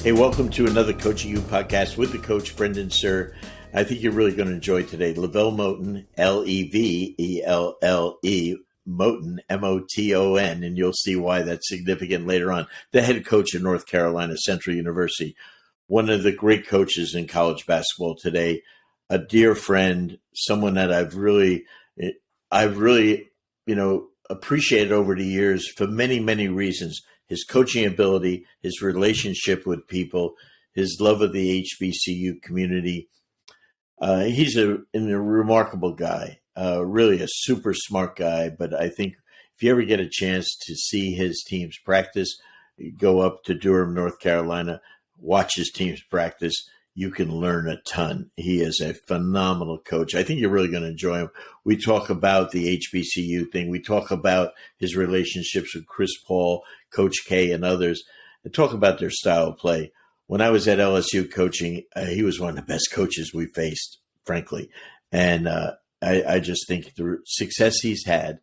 Hey, welcome to another Coaching You podcast with the coach, Brendan Suhr. I think you're really going to enjoy today. LeVelle Moton, L-E-V-E-L-L-E, Moton, M-O-T-O-N, and you'll see why that's significant later on. The head coach of North Carolina Central University, one of the great coaches in college basketball today, a dear friend, someone that I've really, appreciated over the years for many, many reasons. His coaching ability, his relationship with people, his love of the HBCU community. He's a remarkable guy, really a super smart guy. But I think if you ever get a chance to see his teams practice, go up to Durham, North Carolina, watch his teams practice, you can learn a ton. He is a phenomenal coach. I think you're really going to enjoy him. We talk about the HBCU thing. We talk about his relationships with Chris Paul, Coach K, and others, and talk about their style of play. When I was at LSU coaching, he was one of the best coaches we faced, frankly. And I just think the success he's had,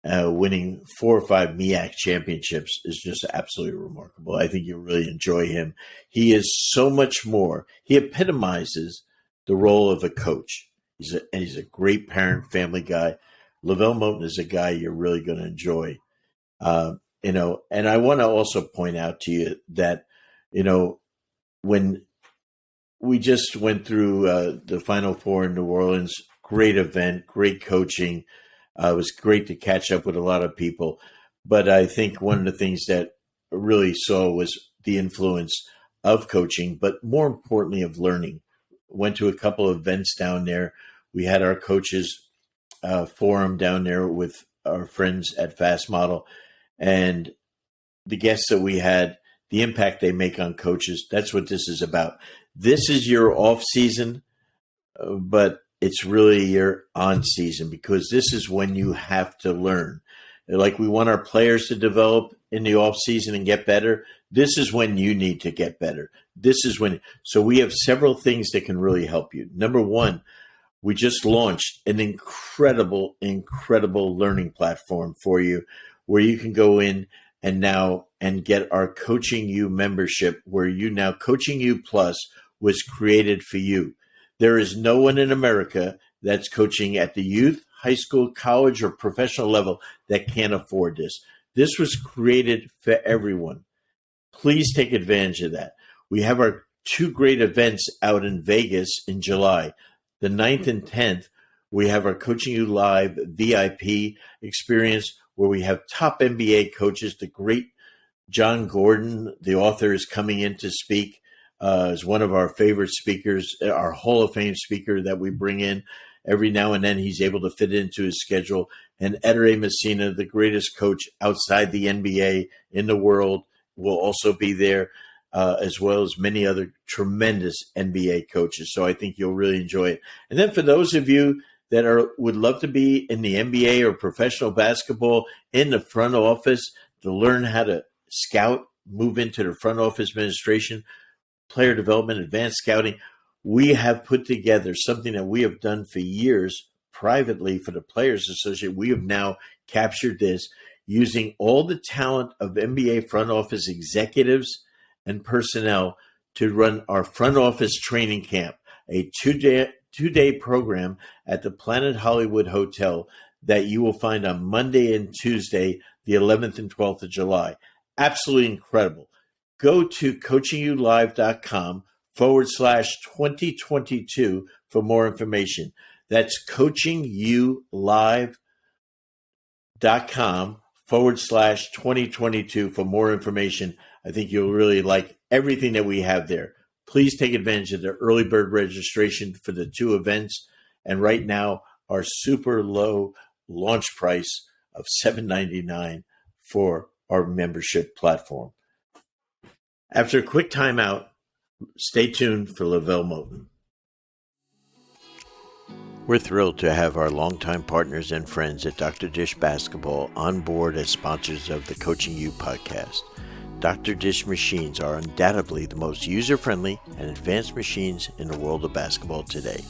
winning 4 or 5 MEAC championships is just absolutely remarkable. I think you'll really enjoy him. He is so much more. He epitomizes the role of a coach. He's a great parent, family guy. LeVelle Moton is a guy you're really going to enjoy. And I want to also point out to you that, when we just went through the Final Four in New Orleans, great event, great coaching. It was great to catch up with a lot of people. But I think one of the things that I really saw was the influence of coaching, but more importantly of learning. Went to a couple of events down there. We had our coaches forum down there with our friends at Fast Model. And the guests that we had, the impact they make on coaches, that's what this is about. This is your off season, but it's really your on season, because this is when you have to learn. Like we want our players to develop in the off season and get better. This is when you need to get better. So we have several things that can really help you. Number one, we just launched an incredible learning platform for you where you can go in and get our Coaching You membership, where Coaching You Plus was created for you. There is no one in America that's coaching at the youth, high school, college, or professional level that can't afford this. This was created for everyone. Please take advantage of that. We have our 2 great events out in Vegas in July. The 9th and 10th, we have our Coaching You Live VIP experience where we have top NBA coaches. The great John Gordon, the author, is coming in to speak. Is one of our favorite speakers, our Hall of Fame speaker that we bring in every now and then. He's able to fit into his schedule. And Eder Messina, the greatest coach outside the NBA in the world, will also be there, as well as many other tremendous NBA coaches. So I think you'll really enjoy it. And then for those of you that would love to be in the NBA or professional basketball in the front office to learn how to scout, move into the front office administration, player development, advanced scouting, we have put together something that we have done for years privately for the Players Association. We have now captured this using all the talent of NBA front office executives and personnel to run our front office training camp, a two-day program at the Planet Hollywood Hotel that you will find on Monday and Tuesday, the 11th and 12th of July. Absolutely incredible. Go to coachingyoulive.com/2022 for more information. That's coachingyoulive.com/2022 for more information. I think you'll really like everything that we have there. Please take advantage of the early bird registration for the 2 events. And right now, our super low launch price of $7.99 for our membership platform. After a quick timeout, stay tuned for LeVelle Moton. We're thrilled to have our longtime partners and friends at Dr. Dish Basketball on board as sponsors of the Coaching You podcast. Dr. Dish machines are undoubtedly the most user-friendly and advanced machines in the world of basketball today.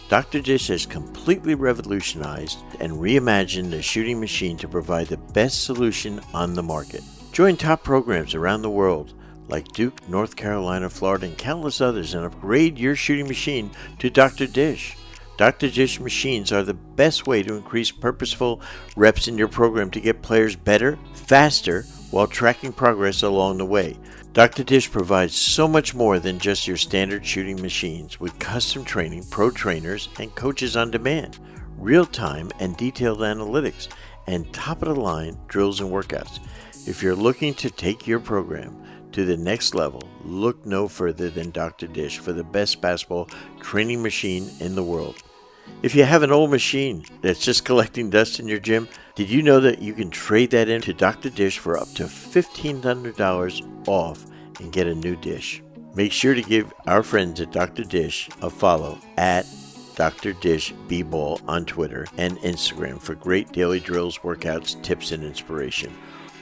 Dr. Dish has completely revolutionized and reimagined the shooting machine to provide the best solution on the market. Join top programs around the world like Duke, North Carolina, Florida, and countless others and upgrade your shooting machine to Dr. Dish. Dr. Dish machines are the best way to increase purposeful reps in your program to get players better, faster, while tracking progress along the way. Dr. Dish provides so much more than just your standard shooting machines with custom training, pro trainers, and coaches on demand, real-time and detailed analytics, and top-of-the-line drills and workouts. If you're looking to take your program to the next level, look no further than Dr. Dish for the best basketball training machine in the world. If you have an old machine that's just collecting dust in your gym, did you know that you can trade that into Dr. Dish for up to $1,500 off and get a new dish? Make sure to give our friends at Dr. Dish a follow at Dr. Dish B-Ball on Twitter and Instagram for great daily drills, workouts, tips, and inspiration.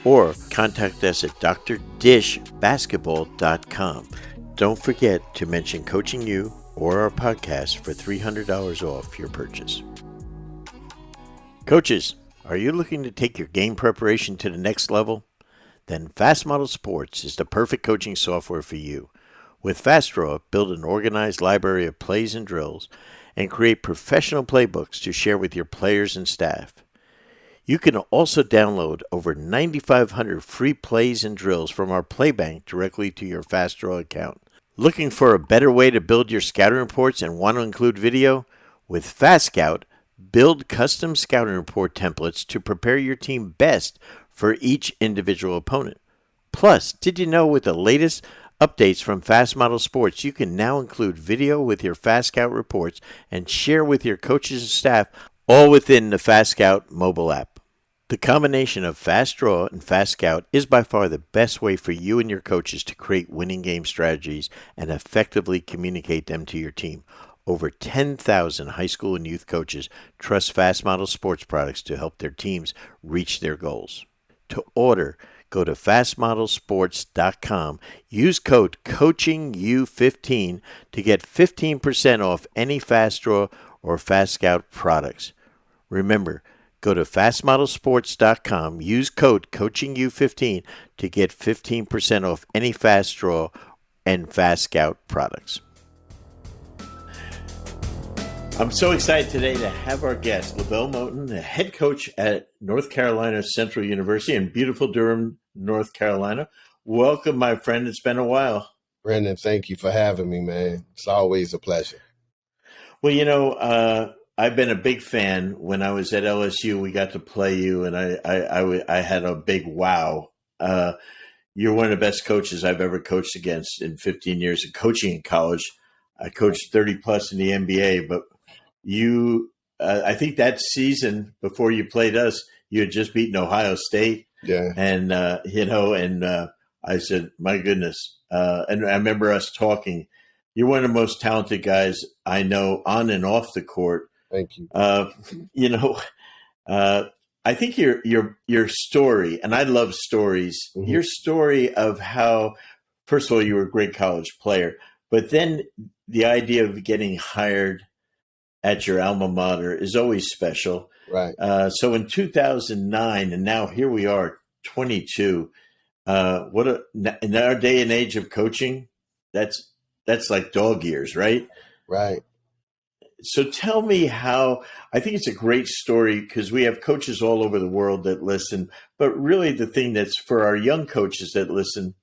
Or contact us at drdishbasketball.com. Don't forget to mention Coaching You or our podcast for $300 off your purchase. Coaches, are you looking to take your game preparation to the next level? Then Fast Model Sports is the perfect coaching software for you. With FastDraw, build an organized library of plays and drills and create professional playbooks to share with your players and staff. You can also download over 9,500 free plays and drills from our Playbank directly to your FastDraw account. Looking for a better way to build your scouting reports and want to include video? With FastScout, build custom scouting report templates to prepare your team best for each individual opponent. Plus, did you know with the latest updates from Fast Model Sports, you can now include video with your FastScout reports and share with your coaches and staff all within the FastScout mobile app. The combination of FastDraw and FastScout is by far the best way for you and your coaches to create winning game strategies and effectively communicate them to your team. Over 10,000 high school and youth coaches trust Fast Model Sports products to help their teams reach their goals. To order, go to fastmodelsports.com. Use code COACHINGU15 to get 15% off any FastDraw or FastScout products. Remember, go to fastmodelsports.com. Use code COACHINGU15 to get 15% off any FastDraw and FastScout products. I'm so excited today to have our guest, LeVelle Moton, the head coach at North Carolina Central University in beautiful Durham, North Carolina. Welcome, my friend. It's been a while. Brendan, thank you for having me, man. It's always a pleasure. Well, I've been a big fan. When I was at LSU, we got to play you, and I had a big wow. You're one of the best coaches I've ever coached against in 15 years of coaching in college. I coached 30-plus in the NBA, but I think that season before you played us, you had just beaten Ohio State. Yeah. And, I said, my goodness. And I remember us talking. You're one of the most talented guys I know on and off the court. Thank you. I think your story, and I love stories, your story of how, first of all, you were a great college player, but then the idea of getting hired at your alma mater is always special. Right. So in 2009, and now here we are, 22. In our day and age of coaching, that's like dog years, right? Right. So tell me how. I think it's a great story because we have coaches all over the world that listen, but really the thing that's for our young coaches that listen,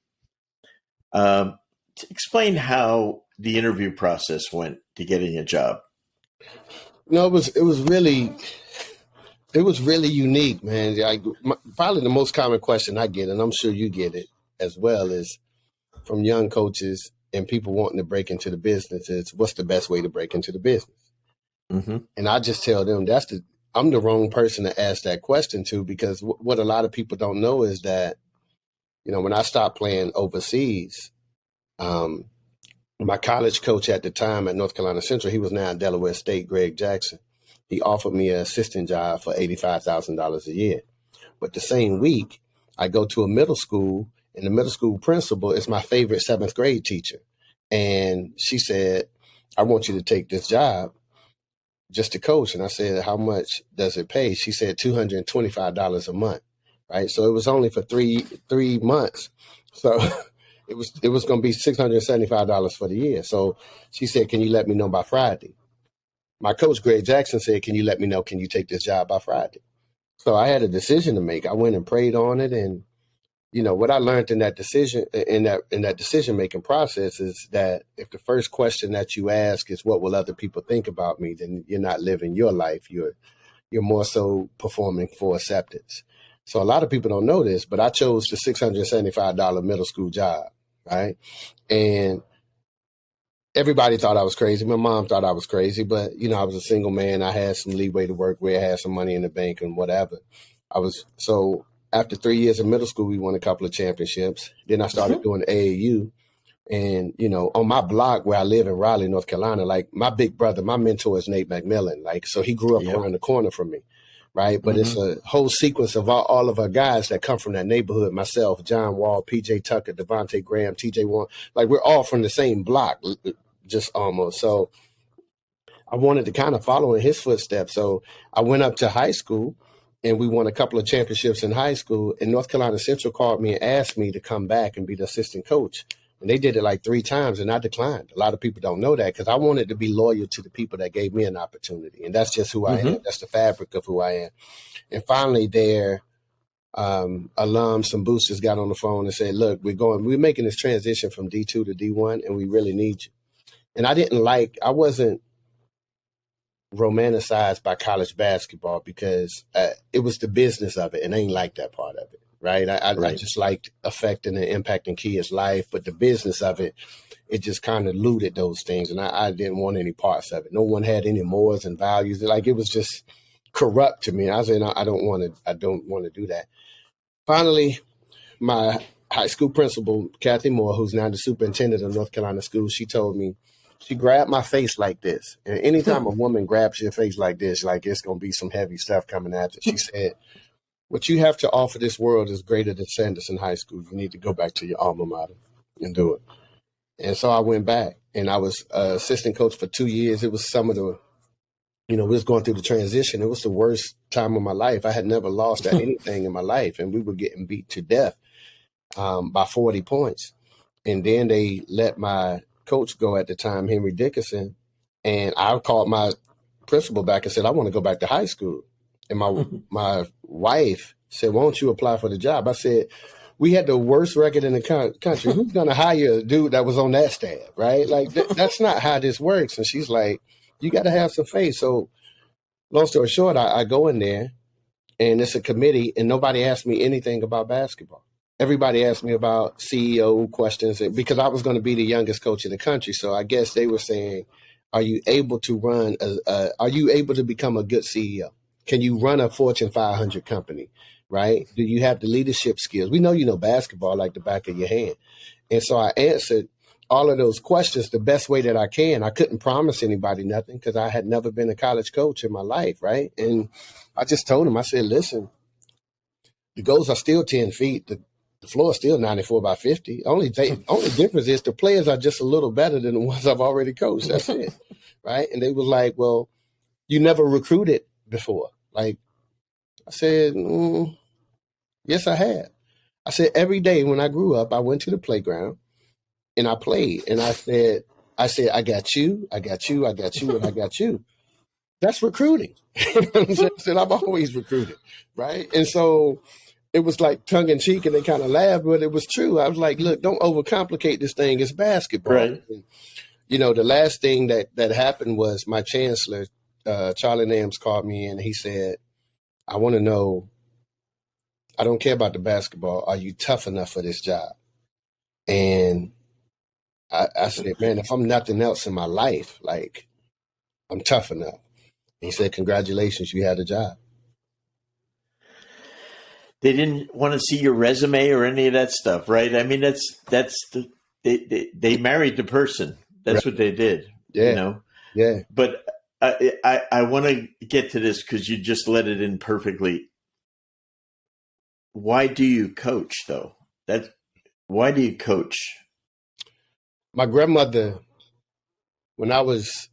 explain how the interview process went to getting a job. No, it was really unique, man. Probably the most common question I get, and I'm sure you get it as well, is from young coaches and people wanting to break into the business is, what's the best way to break into the business? Mm-hmm. And I just tell them I'm the wrong person to ask that question to, because what a lot of people don't know is that, when I stopped playing overseas, my college coach at the time at North Carolina Central, he was now at Delaware State, Greg Jackson. He offered me an assistant job for $85,000 a year. But the same week, I go to a middle school, and the middle school principal is my favorite 7th grade teacher. And she said, I want you to take this job just to coach. And I said, how much does it pay? She said $225 a month, right? So it was only for three months. So it was going to be $675 for the year. So she said, can you let me know by Friday? My coach, Greg Jackson, said, can you let me know, can you take this job by Friday? So I had a decision to make. I went and prayed on it. And, what I learned in that decision making process is that if the first question that you ask is what will other people think about me, then you're not living your life. You're more so performing for acceptance. So a lot of people don't know this, but I chose the $675 middle school job, right? And everybody thought I was crazy. My mom thought I was crazy, but, I was a single man. I had some leeway to work with. I had some money in the bank and whatever. So after 3 years of middle school, we won a couple of championships. Then I started doing AAU. And, on my block where I live in Raleigh, North Carolina, like my big brother, my mentor is Nate McMillan. Like, so he grew up around the corner from me. Right. But it's a whole sequence of all of our guys that come from that neighborhood. Myself, John Wall, PJ Tucker, Devontae Graham, TJ Warren, like we're all from the same block, just almost. So I wanted to kind of follow in his footsteps. So I went up to high school and we won a couple of championships in high school. And North Carolina Central called me and asked me to come back and be the assistant coach. And they did it like 3 times and I declined. A lot of people don't know that because I wanted to be loyal to the people that gave me an opportunity. And that's just who I am. That's the fabric of who I am. And finally their alums, some boosters got on the phone and said, look, we're making this transition from D2 to D1 and we really need you. And I wasn't romanticized by college basketball because it was the business of it and I ain't like that part of it. Right. I just liked affecting and impacting kids' life. But the business of it, it just kind of looted those things. And I didn't want any parts of it. No one had any morals and values. Like it was just corrupt to me. I said, I don't want to do that. Finally, my high school principal, Kathy Moore, who's now the superintendent of North Carolina schools, she told me, she grabbed my face like this. And anytime a woman grabs your face like this, like it's going to be some heavy stuff coming at you. She said, what you have to offer this world is greater than Sanderson High School. You need to go back to your alma mater and do it. And so I went back and I was assistant coach for 2 years. It was some of the, we was going through the transition. It was the worst time of my life. I had never lost at anything in my life. And we were getting beat to death by 40 points. And then they let my coach go at the time, Henry Dickinson. And I called my principal back and said, I want to go back to high school. And my wife said, why don't you apply for the job? I said, we had the worst record in the country. Who's going to hire a dude that was on that staff, right? Like, that's not how this works. And she's like, you got to have some faith. So long story short, I go in there and it's a committee and nobody asked me anything about basketball. Everybody asked me about CEO questions because I was going to be the youngest coach in the country. So I guess they were saying, are you able to are you able to become a good CEO? Can you run a Fortune 500 company, right? Do you have the leadership skills? We know you know basketball like the back of your hand. And so I answered all of those questions the best way that I can. I couldn't promise anybody nothing because I had never been a college coach in my life, right? And I just told him, I said, listen, the goals are still 10 feet. The floor is still 94 by 50. Only difference is the players are just a little better than the ones I've already coached. That's it, right? And they were like, well, you never recruited before. Like I said, yes, I had. I said, every day when I grew up, I went to the playground and I played. And I said, I got you, I got you, I got you, and I got you. That's recruiting. I said, I've always recruited, right? And so it was like tongue in cheek and they kind of laughed, but it was true. I was like, look, don't overcomplicate this thing. It's basketball. Right. And, the last thing that happened was my chancellor, Charlie Nams, called me in and he said, I want to know, I don't care about the basketball. Are you tough enough for this job? And I said, man, if I'm nothing else in my life, like I'm tough enough. And he said, congratulations, you had a job. They didn't want to see your resume or any of that stuff, right? I mean, they married the person. That's right. What they did, Yeah. Yeah. But I want to get to this because you just let it in perfectly. Why do you coach, though? Why do you coach? My grandmother, when I was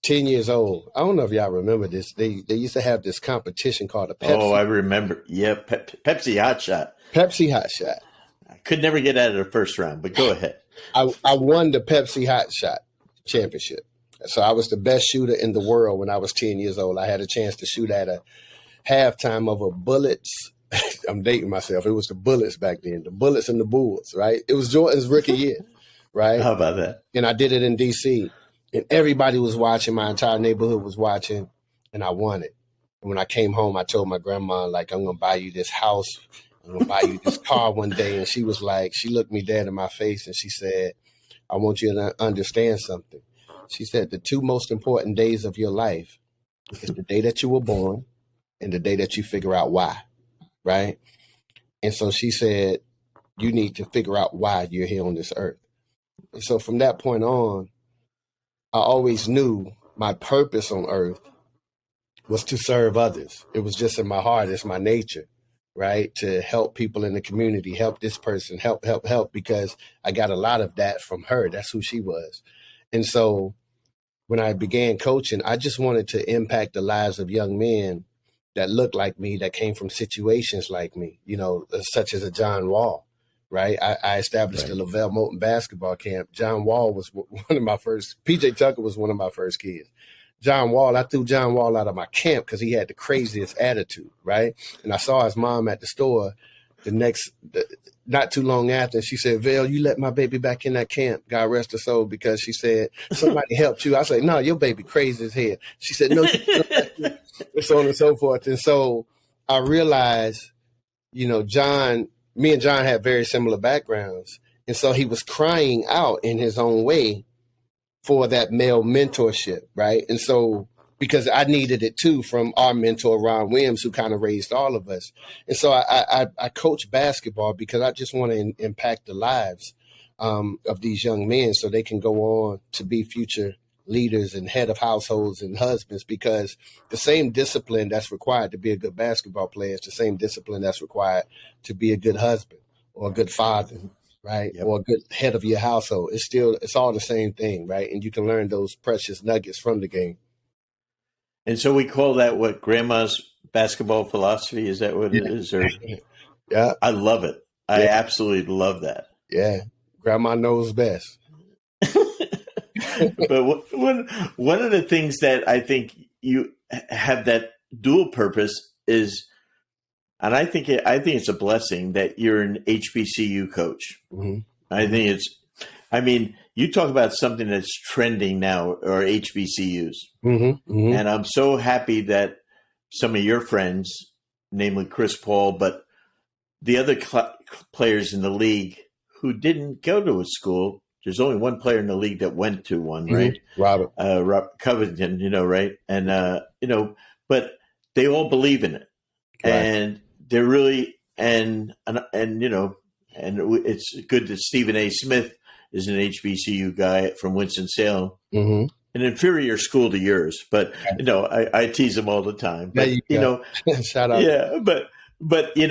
10 years old, I don't know if y'all remember this. They used to have this competition called a Pepsi. Oh, I remember. Yeah, Pepsi Hot Shot. Pepsi Hot Shot. could never get out of the first round, but go ahead. I won the Pepsi Hot Shot Championship. So I was the best shooter in the world when I was 10 years old. I had a chance to shoot at a halftime of a Bullets. I'm dating myself. It was the Bullets back then, the Bullets and the Bulls, right? It was Jordan's rookie year, right? How about that? And I did it in D.C. And everybody was watching. My entire neighborhood was watching, and I won it. And when I came home, I told my grandma, like, I'm going to buy you this house. I'm going to buy you this car one day. And she was like, she looked me dead in my face and she said, I want you to understand something. She said, the two most important days of your life is the day that you were born and the day that you figure out why, right? And so she said, you need to figure out why you're here on this earth. And so from that point on, I always knew my purpose on earth was to serve others. It was just in my heart. It's my nature, right? To help people in the community, help this person, help, because I got a lot of that from her. That's who she was. And so when I began coaching, I just wanted to impact the lives of young men that looked like me, that came from situations like me, you know, such as a John Wall, right? I established the LeVelle Moton basketball camp. John Wall was one of my first, PJ Tucker was one of my first kids. John Wall, I threw John Wall out of my camp because he had the craziest attitude, right? And I saw his mom at the store not too long after, and she said, Vale, you let my baby back in that camp, God rest her soul, because she said, somebody helped you. I said, no, your baby crazy as hell. She said, no, and so on and so forth. And so I realized, you know, me and John had very similar backgrounds. And so he was crying out in his own way for that male mentorship, right? And so, because I needed it too from our mentor, Ron Williams, who kind of raised all of us. And so I coach basketball because I just want to impact the lives of these young men so they can go on to be future leaders and head of households and husbands, because the same discipline that's required to be a good basketball player is the same discipline that's required to be a good husband or a good father, right? Yep. Or a good head of your household. It's all the same thing, right? And you can learn those precious nuggets from the game. And so we call that what, grandma's basketball philosophy? Is that what it is? Or yeah, I love it. I absolutely love that. Yeah, grandma knows best. But one of the things that I think you have that dual purpose is, and I think it's a blessing that you're an HBCU coach. Mm-hmm. I mean, you talk about something that's trending now, or HBCUs. Mm-hmm. Mm-hmm. And I'm so happy that some of your friends, namely Chris Paul, but the other players in the league who didn't go to a school, there's only one player in the league that went to one, right? Robert Covington, right? And, but they all believe in it. Right. And they're really, and it's good that Stephen A. Smith is an HBCU guy from Winston-Salem, an inferior school to yours. But, I tease him all the time. But, shout out. Yeah, but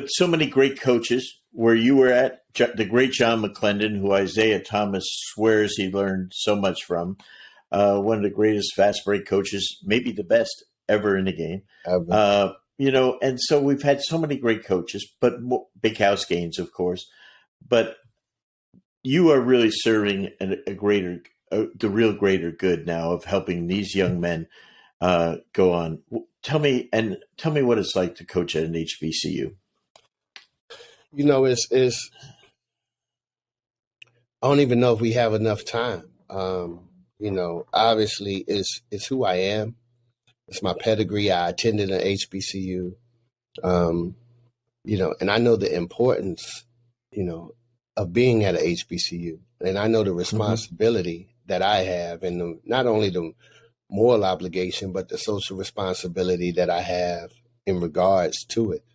so many great coaches where you were at, the great John McClendon, who Isaiah Thomas swears he learned so much from, one of the greatest fast break coaches, maybe the best ever in the game. And so we've had so many great coaches, but Big House Gaines, of course. But you are really serving the real greater good now of helping these young men go on. Tell me what it's like to coach at an HBCU. It's I don't even know if we have enough time. Obviously it's who I am. It's my pedigree. I attended an HBCU, and I know the importance, of being at a HBCU. And I know the responsibility that I have, and not only the moral obligation, but the social responsibility that I have in regards to it.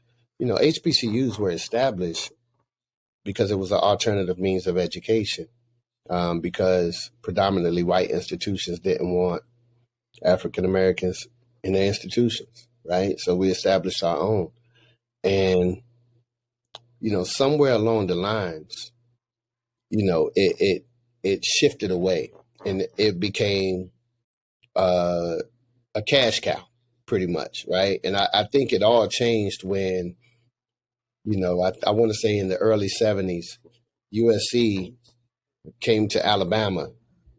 HBCUs were established because it was an alternative means of education, because predominantly white institutions didn't want African Americans in their institutions, right? So we established our own. And, somewhere along the lines, it shifted away and it became a cash cow pretty much, right? And I think it all changed when I want to say in the early 70s, USC came to Alabama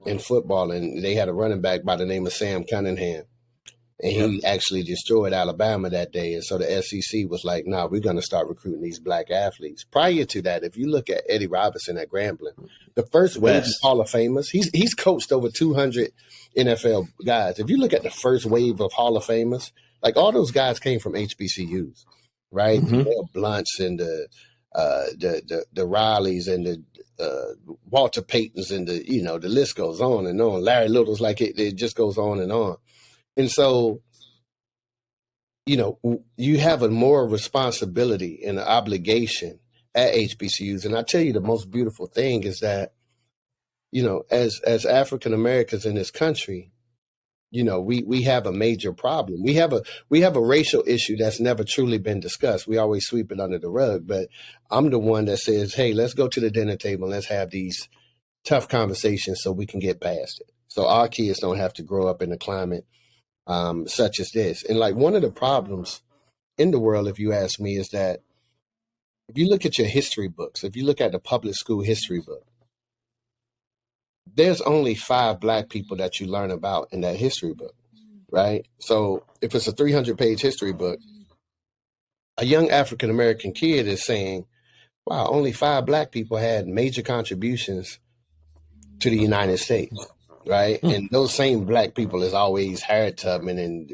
in football, and they had a running back by the name of Sam Cunningham. And he actually destroyed Alabama that day. And so the SEC was like, nah, we're going to start recruiting these black athletes. Prior to that, if you look at Eddie Robinson at Grambling, the first wave of Hall of Famers, he's coached over 200 NFL guys. If you look at the first wave of Hall of Famers, like all those guys came from HBCUs, right? Mm-hmm. The Blunts and the Rileys and the Walter Paytons and the list goes on and on. Larry Little's, like it just goes on and on. And so, you have a more responsibility and an obligation at HBCUs. And I tell you, the most beautiful thing is that, as African Americans in this country, we have a major problem. We have a racial issue that's never truly been discussed. We always sweep it under the rug. But I'm the one that says, hey, let's go to the dinner table and let's have these tough conversations so we can get past it. So our kids don't have to grow up in a climate such as this. And like one of the problems in the world, if you ask me, is that if you look at your history books, if you look at the public school history book, there's only 5 black people that you learn about in that history book, right? So if it's a 300-page history book, a young African-American kid is saying, wow, only 5 black people had major contributions to the United States. Right. And those same black people is always Harriet Tubman and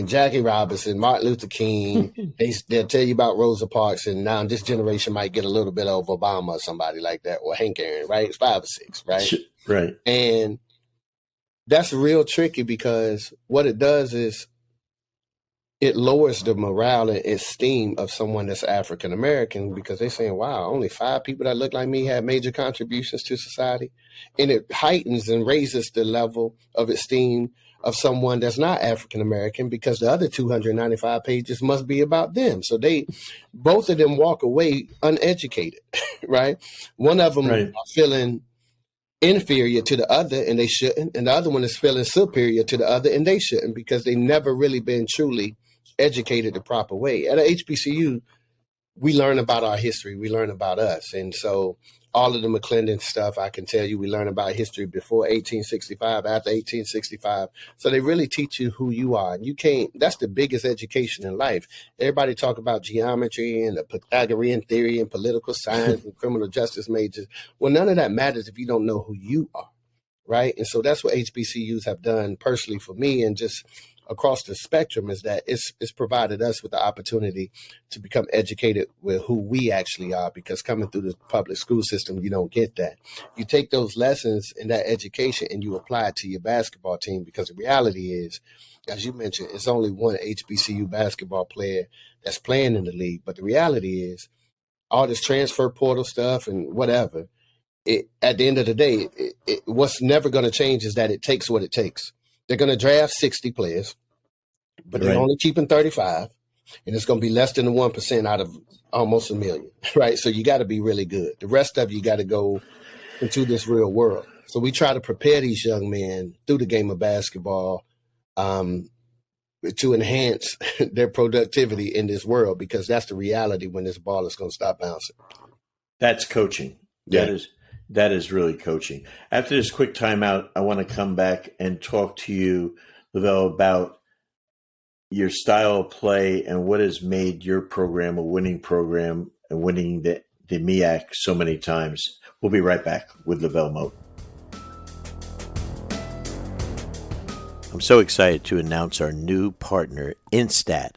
Jackie Robinson, Martin Luther King. They'll tell you about Rosa Parks, and now this generation might get a little bit of Obama or somebody like that, or Hank Aaron, right? It's 5 or 6, right? Right. And that's real tricky because what it does is it lowers the morale and esteem of someone that's African American, because they're saying, wow, only 5 people that look like me had major contributions to society. And it heightens and raises the level of esteem of someone that's not African American, because the other 295 pages must be about them. So both of them walk away uneducated, right? One of them are feeling inferior to the other, and they shouldn't. And the other one is feeling superior to the other, and they shouldn't, because they've never really been truly educated the proper way. At a HBCU, we learn about our history. We learn about us. And so all of the McClendon stuff, I can tell you, we learn about history before 1865, after 1865. So they really teach you who you are. And that's the biggest education in life. Everybody talk about geometry and the Pythagorean theory and political science and criminal justice majors. Well, none of that matters if you don't know who you are, right? And so that's what HBCUs have done personally for me, and just across the spectrum, is that it's provided us with the opportunity to become educated with who we actually are, because coming through the public school system, you don't get that. You take those lessons and that education and you apply it to your basketball team, because the reality is, as you mentioned, it's only one HBCU basketball player that's playing in the league. But the reality is, all this transfer portal stuff and whatever, at the end of the day, what's never going to change is that it takes what it takes. They're going to draft 60 players, but they're only keeping 35, and it's going to be less than the 1% out of almost a million, right? So you got to be really good. The rest of you got to go into this real world. So we try to prepare these young men through the game of basketball to enhance their productivity in this world, because that's the reality when this ball is going to stop bouncing. That's coaching. Yeah. That is really coaching. After this quick timeout, I want to come back and talk to you, LeVelle, about your style of play and what has made your program a winning program and winning the MEAC so many times. We'll be right back with LeVelle Moton. I'm so excited to announce our new partner, Instat.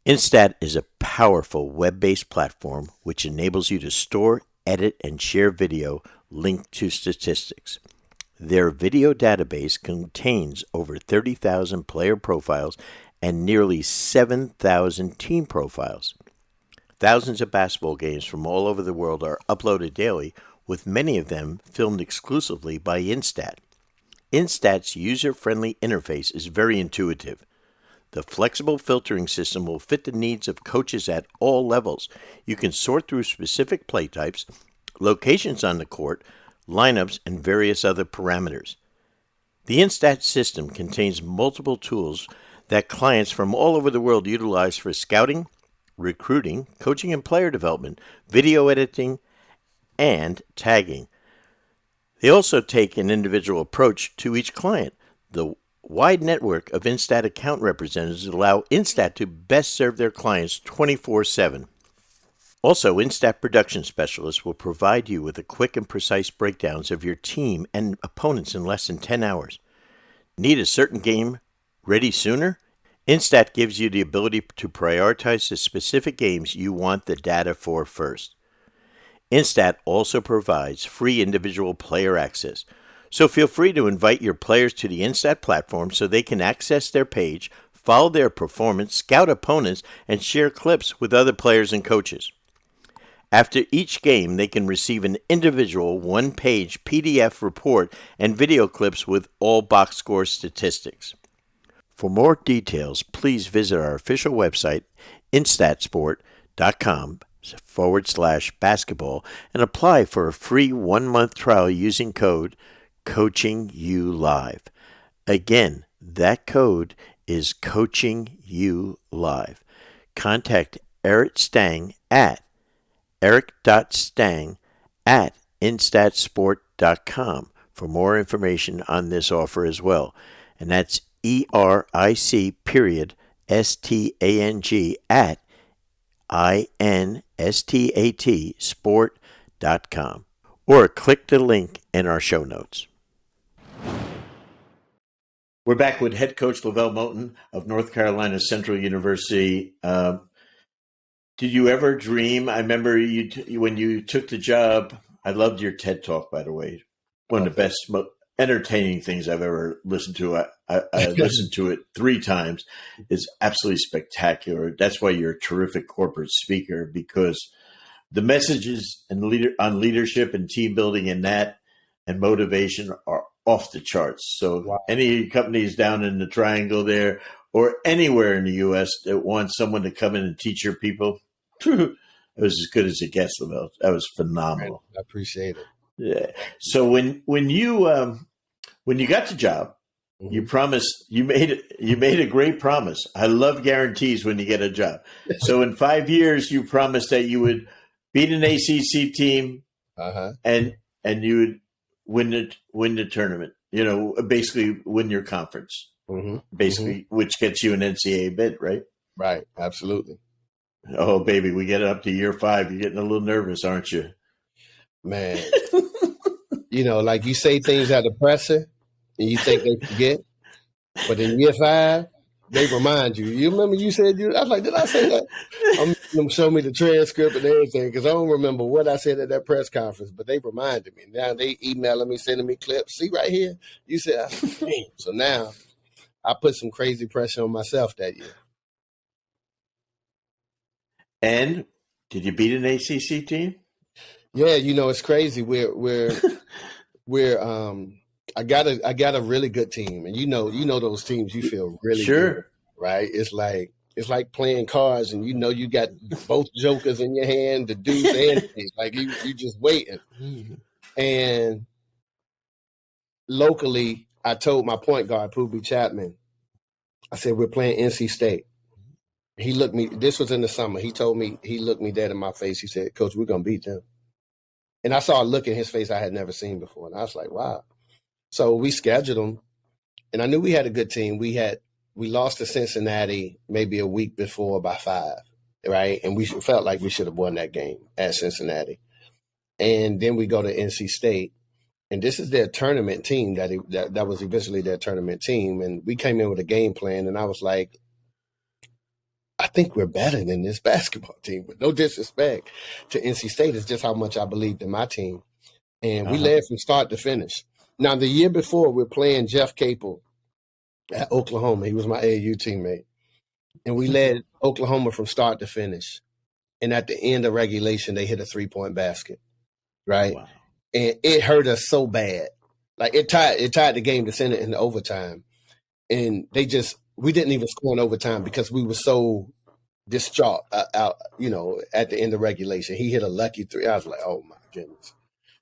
Instat is a powerful web-based platform which enables you to store, edit, and share video linked to statistics. Their video database contains over 30,000 player profiles and nearly 7,000 team profiles. Thousands of basketball games from all over the world are uploaded daily, with many of them filmed exclusively by Instat. Instat's user-friendly interface is very intuitive. The flexible filtering system will fit the needs of coaches at all levels. You can sort through specific play types, locations on the court, lineups, and various other parameters. The Instat system contains multiple tools that clients from all over the world utilize for scouting, recruiting, coaching and player development, video editing, and tagging. They also take an individual approach to each client. The wide network of Instat account representatives allow Instat to best serve their clients 24/7. Also, Instat production specialists will provide you with a quick and precise breakdowns of your team and opponents in less than 10 hours. Need a certain game ready sooner? Instat gives you the ability to prioritize the specific games you want the data for first. Instat also provides free individual player access, so feel free to invite your players to the Instat platform so they can access their page, follow their performance, scout opponents, and share clips with other players and coaches. After each game, they can receive an individual one-page PDF report and video clips with all box score statistics. For more details, please visit our official website, instatsport.com/basketball, and apply for a free 1-month trial using code COACHINGULIVE. Again, that code is COACHINGULIVE. Contact Eric Stang at eric.stang@instatsport.com for more information on this offer as well. And that's ERIC.STANG at INSTAT sport.com, or click the link in our show notes. We're back with head coach LeVelle Moton of North Carolina Central University. Did you ever dream? I remember when you took the job. I loved your TED Talk, by the way. One of the best, most entertaining things I've ever listened to. I listened to it 3 times. It's absolutely spectacular. That's why you're a terrific corporate speaker, because the messages on leadership and team building and motivation are off the charts. So wow. Any companies down in the triangle there or anywhere in the U.S. that want someone to come in and teach your people, it was as good as it gets, LeVelle. That was phenomenal. I appreciate it. Yeah. So when you got the job, you promised, you made a great promise. I love guarantees when you get a job. So in 5 years, you promised that you would beat an ACC team, and you would win the tournament. You know, basically win your conference. Basically, which gets you an NCAA bid, right? Right. Absolutely. Oh, baby, we get up to year 5. You're getting a little nervous, aren't you? Man, you know, like you say things out of pressure and you think they forget, but in year 5, they remind you. You remember you said I was like, did I say that? I'm making them show me the transcript and everything because I don't remember what I said at that press conference, but they reminded me. Now they emailing me, sending me clips. See right here, you said, so now I put some crazy pressure on myself that year. And did you beat an ACC team? Yeah, you know, it's crazy. I got a really good team, and you know those teams you feel really good, right? It's like playing cards, and you know you got both jokers in your hand, the deuce and ace. Like you just waiting. And locally, I told my point guard, Poobie Chapman, I said, we're playing NC State. He looked me, this was in the summer. He looked me dead in my face. He said, Coach, we're going to beat them. And I saw a look in his face I had never seen before. And I was like, wow. So we scheduled them. And I knew we had a good team. We lost to Cincinnati maybe a week before by 5, right? And we felt like we should have won that game at Cincinnati. And then we go to NC State. And this is their tournament team that was eventually their tournament team. And we came in with a game plan. And I was like, I think we're better than this basketball team. With no disrespect to NC State, it's just how much I believed in my team. And we led from start to finish. Now, the year before, we're playing Jeff Capel at Oklahoma. He was my AAU teammate. And we led Oklahoma from start to finish. And at the end of regulation, they hit a 3-point basket, right? Wow. And it hurt us so bad. Like, it tied the game to send it into overtime. And we didn't even score in overtime because we were so distraught out, at the end of regulation. He hit a lucky 3. I was like, oh, my goodness.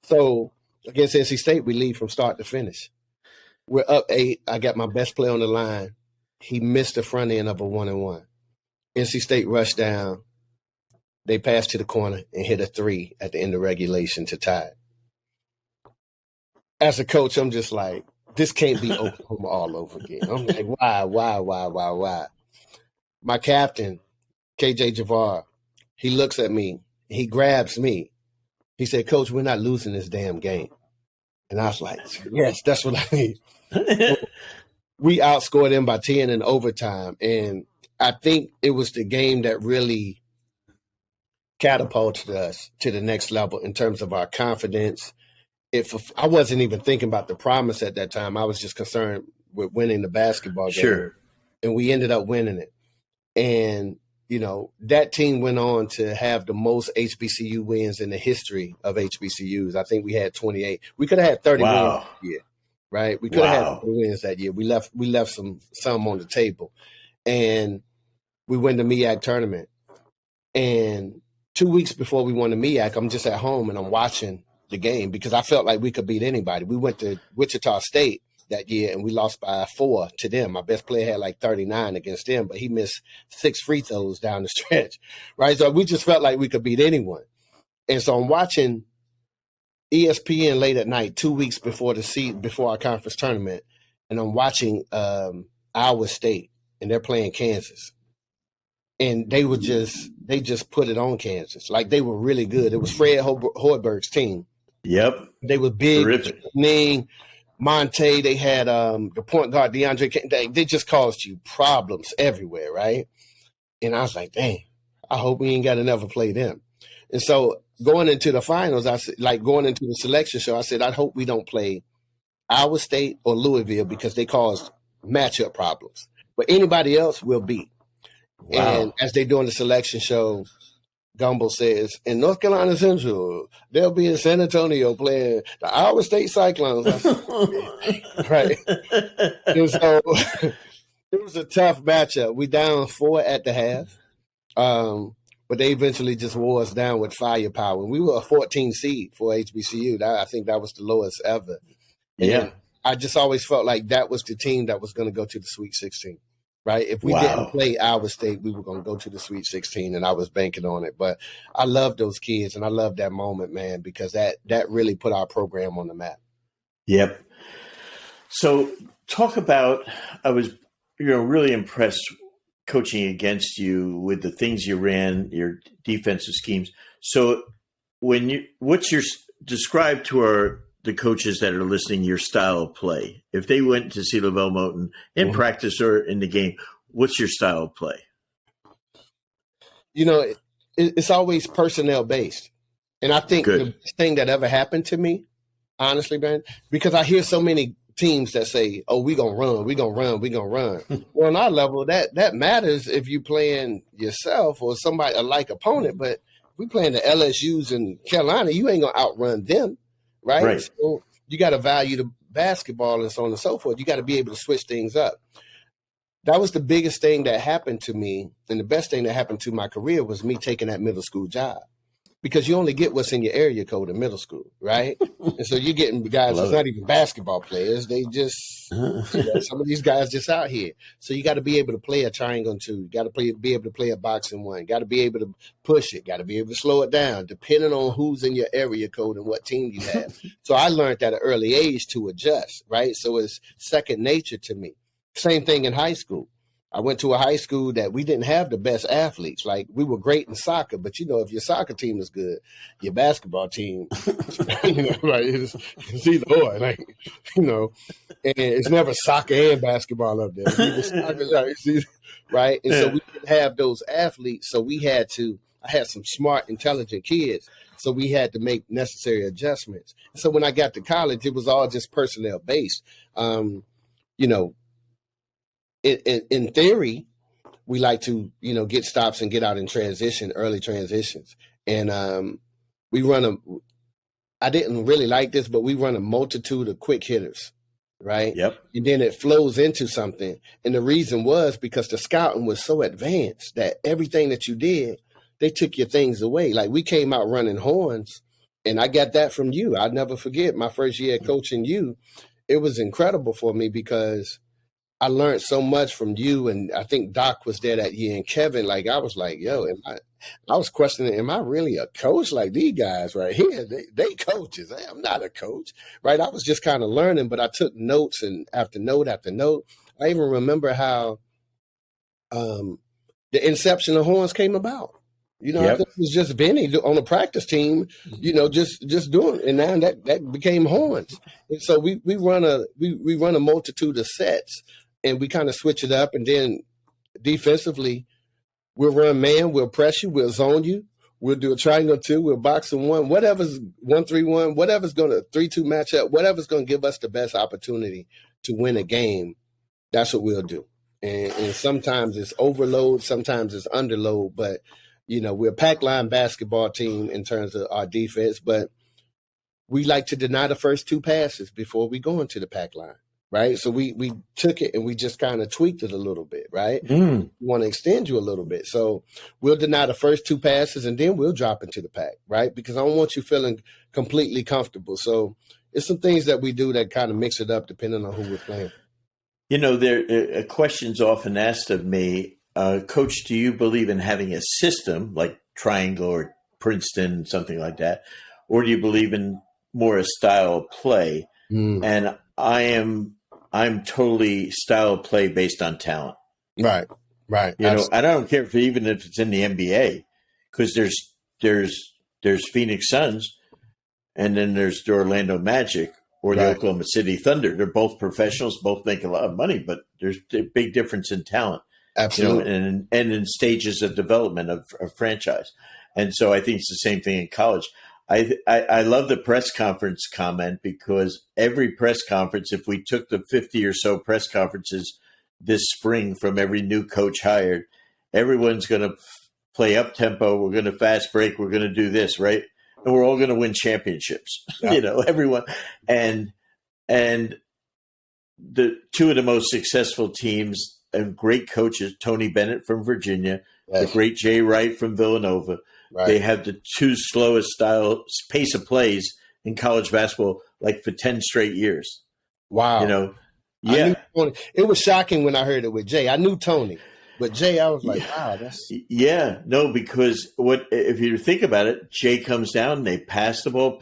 So against NC State, we lead from start to finish. We're up 8. I got my best player on the line. he missed the front end of a 1-and-1. NC State rushed down. They passed to the corner and hit a 3 at the end of regulation to tie it. As a coach, I'm just like, this can't be Oklahoma all over again. I'm like, why? My captain, KJ Javar, he looks at me. He grabs me. He said, Coach, we're not losing this damn game. And I was like, yes, that's what I need. We outscored them by 10 in overtime. And I think it was the game that really catapulted us to the next level in terms of our confidence. I wasn't even thinking about the promise at that time. I was just concerned with winning the basketball game. Sure. And we ended up winning it. And, you know, that team went on to have the most HBCU wins in the history of HBCUs. I think we had 28. We could have had 30 wins that year, right? We could have had 30 wins that year. We left some on the table. And we win the MEAC tournament. And 2 weeks before we won the MEAC, I'm just at home and I'm watching the game because I felt like we could beat anybody. We went to Wichita State that year and we lost by 4 to them. My best player had like 39 against them, but he missed 6 free throws down the stretch, right? So we just felt like we could beat anyone. And so I'm watching ESPN late at night, 2 weeks before our conference tournament, and I'm watching Iowa State, and they're playing Kansas. And they just put it on Kansas. Like they were really good. It was Fred Hoiberg's team. Yep. They were big. Terrific. Ning, Monte, they had the point guard, DeAndre. They just caused you problems everywhere, right? And I was like, dang, I hope we ain't got to never play them. And so going into the finals, I said, like going into the selection show, I said, I hope we don't play Iowa State or Louisville because they caused matchup problems. But anybody else will beat. Wow. And as they doing the selection show, Gumble says, in North Carolina Central, they'll be in San Antonio playing the Iowa State Cyclones. I said, right. And so it was a tough matchup. We down 4 at the half. But they eventually just wore us down with firepower. And we were a 14 seed for HBCU. I think that was the lowest ever. And I just always felt like that was the team that was going to go to the Sweet 16. Right. If we didn't play Iowa State, we were going to go to the Sweet 16, and I was banking on it. But I love those kids, and I love that moment, man, because that really put our program on the map. Yep. So talk about, I was really impressed coaching against you with the things you ran, your defensive schemes. So describe to the coaches that are listening your style of play. If they went to see LeVelle Moton in practice or in the game, what's your style of play? You know, it's always personnel based. And I think the best thing that ever happened to me, honestly, man, because I hear so many teams that say, oh, we're going to run. Well, on our level, that matters if you're playing yourself or somebody, a like opponent. But if we playing the LSUs in Carolina, you ain't going to outrun them. Right? So you got to value the basketball and so on and so forth. You got to be able to switch things up. That was the biggest thing that happened to me. And the best thing that happened to my career was me taking that middle school job. Because you only get what's in your area code in middle school, right? And so you're getting guys who's not even basketball players. They just, some of these guys just out here. So you got to be able to play a triangle 2. You got to be able to play a boxing 1. Got to be able to push it. Got to be able to slow it down, depending on who's in your area code and what team you have. So I learned at an early age to adjust, right? So it's second nature to me. Same thing in high school. I went to a high school that we didn't have the best athletes. Like, we were great in soccer, but, you know, if your soccer team is good, your basketball team, right, it's either or, like, you know, and it's never soccer and basketball up there. Right? And so we didn't have those athletes, so I had some smart, intelligent kids, so we had to make necessary adjustments. So when I got to college, it was all just personnel-based. You know, in theory, we like to, you know, get stops and get out in transition, early transitions. And I didn't really like this, but we run a multitude of quick hitters, right? Yep. And then it flows into something. And the reason was because the scouting was so advanced that everything that you did, they took your things away. Like, we came out running horns, and I got that from you. I'll never forget my first year coaching you. It was incredible for me because I learned so much from you, and I think Doc was there that year, and Kevin. Like I was like, yo, I was questioning, am I really a coach? Like these guys right here, they coaches. Hey, I'm not a coach, right? I was just kind of learning, but I took notes and after note after note. I even remember how the inception of Horns came about. You know, I think it was just Benny on the practice team, you know, just doing it. And now that became Horns. And so we run a multitude of sets and we kind of switch it up. And then defensively, we'll run man, we'll press you, we'll zone you, we'll do a triangle 2, we'll box and 1, whatever's 1-3-1, whatever's going to 3-2 matchup, whatever's going to give us the best opportunity to win a game, that's what we'll do. And sometimes it's overload, sometimes it's underload, but you know, we're a pack line basketball team in terms of our defense, but we like to deny the first 2 passes before we go into the pack line, right? So we took it and we just kind of tweaked it a little bit, right? We want to extend you a little bit. So we'll deny the first 2 passes and then we'll drop into the pack, right? Because I don't want you feeling completely comfortable. So it's some things that we do that kind of mix it up depending on who we're playing. You know, there are questions often asked of me, Coach, do you believe in having a system like Triangle or Princeton, something like that? Or do you believe in more a style of play? And I'm totally style of play based on talent. Right. You know, and I don't care even if it's in the NBA, because there's Phoenix Suns and then there's the Orlando Magic or the Oklahoma City Thunder. They're both professionals, both make a lot of money, but there's a big difference in talent. Absolutely. You know, and in stages of development of franchise. And so I think it's the same thing in college. I love the press conference comment because every press conference, if we took the 50 or so press conferences this spring from every new coach hired, everyone's going to play up tempo. We're going to fast break. We're going to do this, right? And we're all going to win championships, you know, everyone. And the 2 of the most successful teams and great coaches, Tony Bennett from Virginia, the great Jay Wright from Villanova. They have the 2 slowest pace of plays in college basketball, like for 10 straight years. Wow. You know, yeah. It was shocking when I heard it with Jay. I knew Tony, but Jay, I was like, wow, that's. Yeah, no, because if you think about it, Jay comes down, they pass the ball,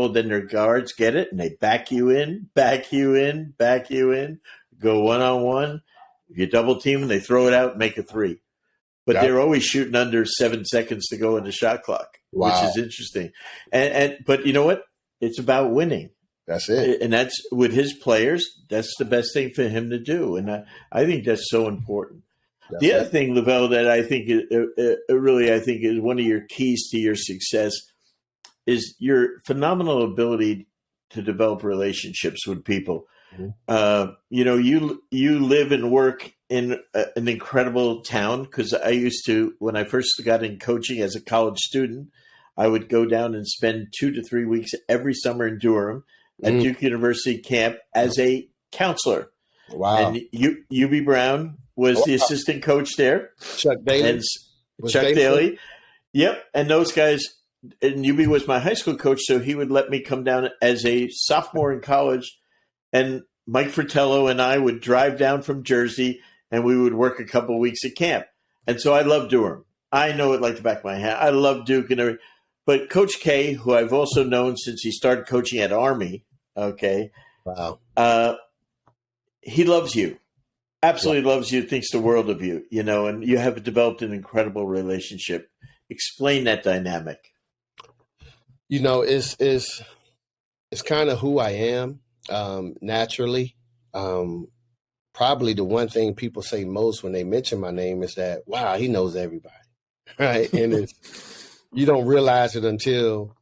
then their guards get it, and they back you in, go one-on-one. If you double team them, they throw it out and make a 3. But they're always shooting under 7 seconds to go in the shot clock, which is interesting. But you know what? It's about winning. That's it. And that's with his players. That's the best thing for him to do. And I think that's so important. The other thing, LeVelle, that I think is one of your keys to your success is your phenomenal ability to develop relationships with people. You know, you live and work in an incredible town, because I used to, when I first got in coaching as a college student, I would go down and spend 2 to 3 weeks every summer in Durham at Duke University camp as a counselor. Wow. And UB Brown was the assistant coach there. Chuck Daly. And Chuck Daly. Yep. And those guys, and UB was my high school coach, so he would let me come down as a sophomore in college. And Mike Fratello and I would drive down from Jersey, and we would work a couple of weeks at camp. And so I love Durham. I know it like the back of my hand. I love Duke and everything. But Coach K, who I've also known since he started coaching at Army, okay, wow, he loves you. Absolutely loves you, thinks the world of you, you know, and you have developed an incredible relationship. Explain that dynamic. You know, it's kind of who I am naturally. Probably the one thing people say most when they mention my name is that, wow, he knows everybody, right? And you don't realize it until,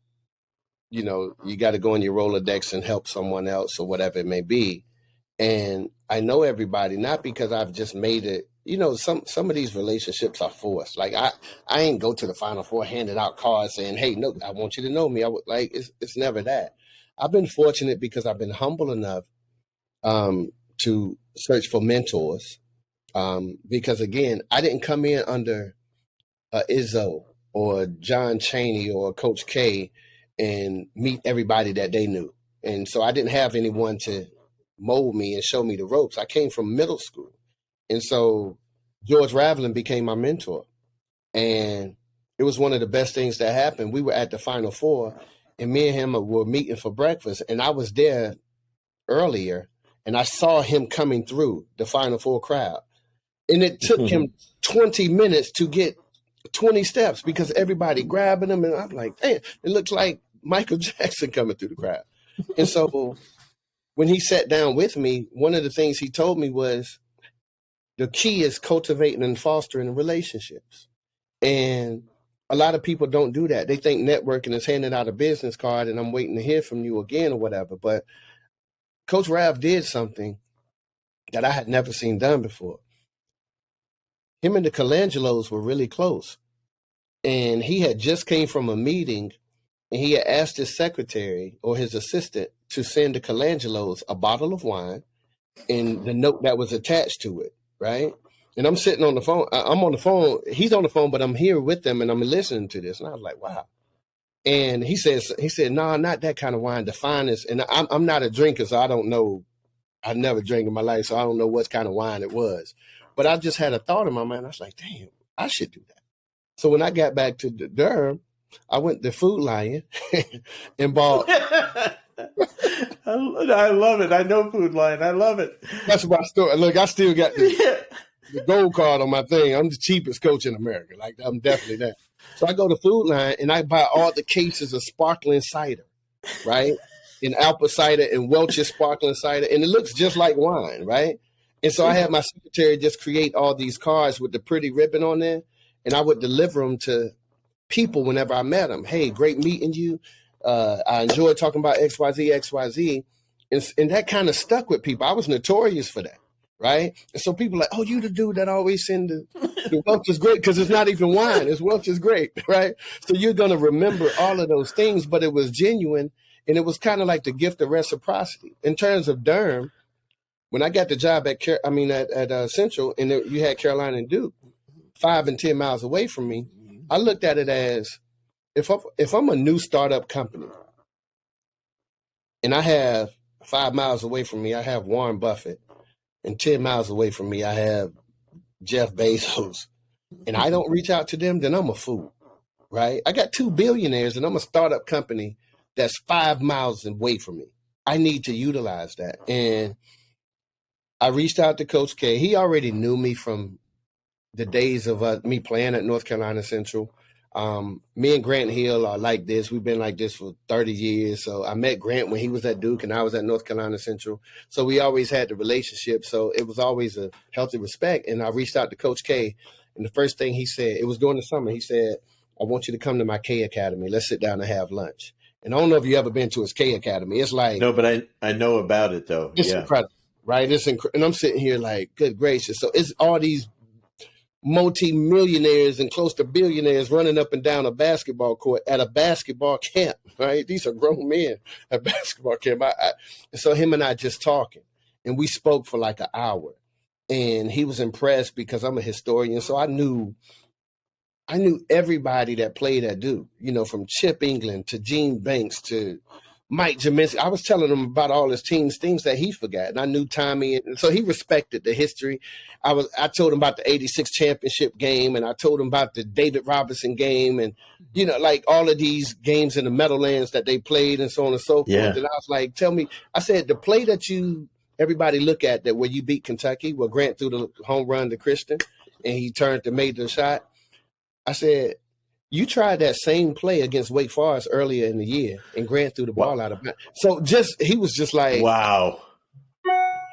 you know, you got to go in your Rolodex and help someone else or whatever it may be. And I know everybody, not because I've just made it, you know, some of these relationships are forced. Like I ain't go to the Final Four handing out cards saying, hey, no, I want you to know me. It's never that. I've been fortunate because I've been humble enough to search for mentors. Because again, I didn't come in under Izzo or John Chaney or Coach K and meet everybody that they knew. And so I didn't have anyone to mold me and show me the ropes. I came from middle school. And so George Raveling became my mentor. And it was one of the best things that happened. We were at the Final Four, and me and him were meeting for breakfast. And I was there earlier, and I saw him coming through the Final Four crowd. And it took him 20 minutes to get 20 steps because everybody grabbing him. And I'm like, damn, it looks like Michael Jackson coming through the crowd. And so when he sat down with me, one of the things he told me was the key is cultivating and fostering relationships. And a lot of people don't do that. They think networking is handing out a business card and I'm waiting to hear from you again or whatever. But Coach Rav did something that I had never seen done before. Him and the Colangelos were really close. And he had just came from a meeting and he had asked his secretary or his assistant to send the Colangelos a bottle of wine and the note that was attached to it, right? And I'm sitting on the phone. I'm on the phone. He's on the phone, but I'm here with them and I'm listening to this. And I was like, wow. And he said, no, not that kind of wine, the finest. And I'm not a drinker, so I don't know. I've never drank in my life, so I don't know what kind of wine it was. But I just had a thought in my mind. I was like, damn, I should do that. So when I got back to Durham, I went to Food Lion and bought. I love it. I know Food Lion. I love it. That's my story. Look, I still got the gold card on my thing. I'm the cheapest coach in America. Like, I'm definitely that. So I go to Food Lion and I buy all the cases of sparkling cider, right? And Alpa cider and Welch's sparkling cider. And it looks just like wine, right? And so I had my secretary just create all these cards with the pretty ribbon on there. And I would deliver them to people whenever I met them. Hey, great meeting you. I enjoyed talking about XYZ, XYZ. And that kind of stuck with people. I was notorious for that, right? And so people are like, oh, you the dude that always send the Welch is great, because it's not even wine. It's Welch is great, right? So you're going to remember all of those things, but it was genuine. And it was kind of like the gift of reciprocity. In terms of Durham, when I got the job at Central, and you had Carolina and Duke, 5 and 10 miles away from me, I looked at it as if I'm a new startup company and I have 5 miles away from me, I have Warren Buffett, and 10 miles away from me, I have Jeff Bezos, and I don't reach out to them, then I'm a fool, right? I got 2 billionaires and I'm a startup company that's 5 miles away from me. I need to utilize that. And I reached out to Coach K. He already knew me from the days of me playing at North Carolina Central. Me and Grant Hill are like this. We've been like this for 30 years. So I met Grant when he was at Duke and I was at North Carolina Central. So we always had the relationship. So it was always a healthy respect. And I reached out to Coach K. And the first thing he said, it was during the summer, he said, I want you to come to my K Academy. Let's sit down and have lunch. And I don't know if you ever been to his K Academy. It's like. No, but I know about it, though. It's incredible, right? And I'm sitting here like, good gracious. So it's all these multi-millionaires and close to billionaires running up and down a basketball court at a basketball camp, right? These are grown men at basketball camp. So him and I just talking, and we spoke for like an hour, and he was impressed because I'm a historian. So I knew everybody that played at Duke, from Chip England to Gene Banks to Mike Jaminski. I was telling him about all his teams, things that he forgot. And I knew Tommy. And so he respected the history. I told him about the 86 championship game, and I told him about the David Robinson game, and, like all of these games in the Meadowlands that they played and so on and so forth. Yeah. And I was like, I said, the play that everybody look at that where you beat Kentucky, where Grant threw the home run to Christian and he turned and made the shot. I said, you tried that same play against Wake Forest earlier in the year, and Grant threw the ball out of bounds. So he was just like, wow.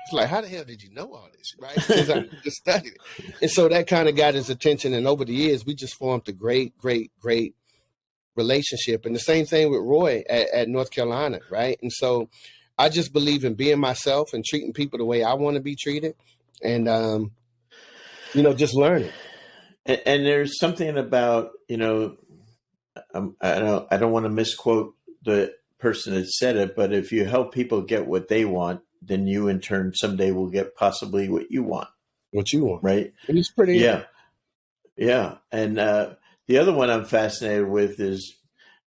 It's like, how the hell did you know all this, right? Because I just studied it. And so that kind of got his attention. And over the years, we just formed a great, great, great relationship. And the same thing with Roy at North Carolina, right? And so I just believe in being myself and treating people the way I want to be treated, and just learning. And there's something about, I don't want to misquote the person that said it, but if you help people get what they want, then you in turn someday will get possibly what you want. What you want. Right. And it's pretty. Yeah. Yeah. And the other one I'm fascinated with is